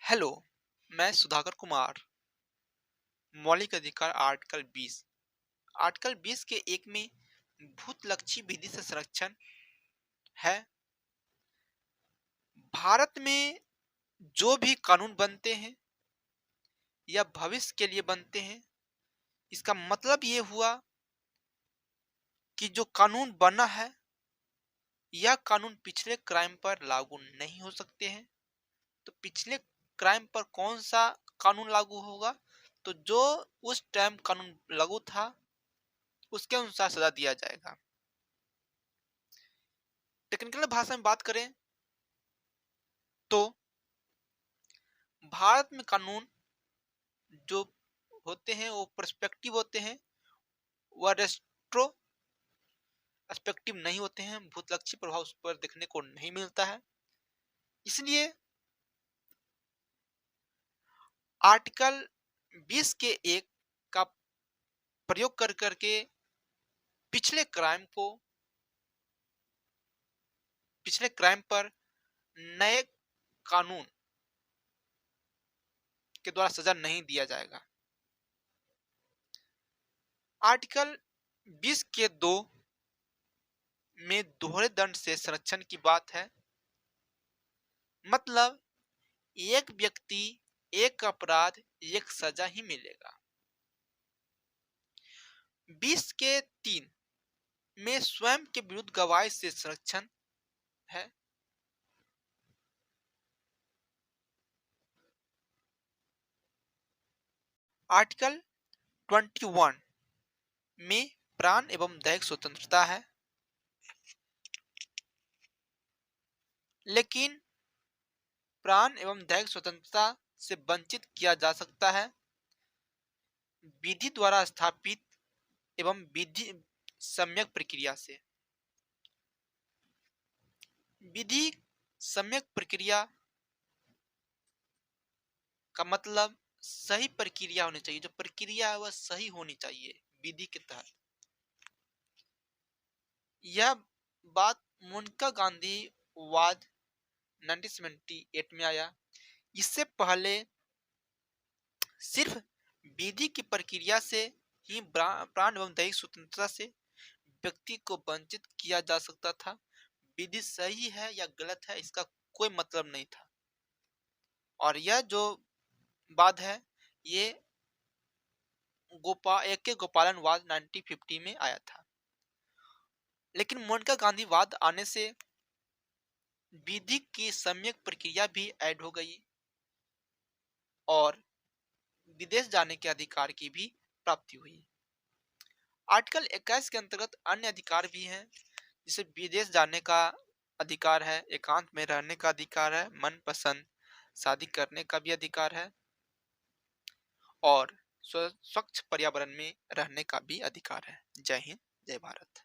Hello, मैं सुधाकर कुमार। मौलिक अधिकार आर्टिकल 20। आर्टिकल 20 के एक में भूतलक्षी विधि से संरक्षण है। भारत में जो भी कानून बनते हैं या भविष्य के लिए बनते हैं, इसका मतलब ये हुआ कि जो कानून बना है यह कानून पिछले क्राइम पर लागू नहीं हो सकते हैं। तो पिछले क्राइम पर कौन सा कानून लागू होगा? तो जो उस टाइम कानून लागू था उसके अनुसार सजा दिया जाएगा। टेक्निकल भाषा में बात करें तो भारत में कानून जो होते हैं वो पर्सपेक्टिव होते हैं, वह रेस्ट्रोस्पेक्टिव नहीं होते हैं। भूतलक्षी प्रभाव उस पर देखने को नहीं मिलता है। इसलिए आर्टिकल 20 के एक का प्रयोग कर करके पिछले क्राइम को पिछले क्राइम पर नए कानून के द्वारा सजा नहीं दिया जाएगा। आर्टिकल 20 के 2 में दोहरे दंड से संरक्षण की बात है। मतलब एक व्यक्ति एक अपराध एक सजा ही मिलेगा। 20 के 3 में स्वयं के विरुद्ध गवाही से संरक्षण है। आर्टिकल 21 में प्राण एवं दैहिक स्वतंत्रता है, लेकिन प्राण एवं दैहिक स्वतंत्रता से वंचित किया जा सकता है विधि द्वारा स्थापित एवं विधि सम्यक प्रक्रिया से। विधि सम्यक प्रक्रिया का मतलब सही प्रक्रिया होनी चाहिए। जो प्रक्रिया है वह सही होनी चाहिए विधि के तहत। यह बात मोनिका गांधी वाद 1978 में आया। इससे पहले सिर्फ विधि की प्रक्रिया से ही प्राण एवं दैहिक स्वतंत्रता से व्यक्ति को वंचित किया जा सकता था। विधि सही है या गलत है इसका कोई मतलब नहीं था। और यह जो बात है ये AK गोपालन वाद 1950 में आया था। लेकिन मोनिका गांधी वाद आने से विधि की सम्यक प्रक्रिया भी ऐड हो गई और विदेश जाने के अधिकार की भी प्राप्ति हुई। आर्टिकल 21 के अंतर्गत अन्य अधिकार भी हैं, जैसे विदेश जाने का अधिकार है, एकांत में रहने का अधिकार है, मनपसंद शादी करने का भी अधिकार है और स्वच्छ पर्यावरण में रहने का भी अधिकार है। जय हिंद, जय भारत।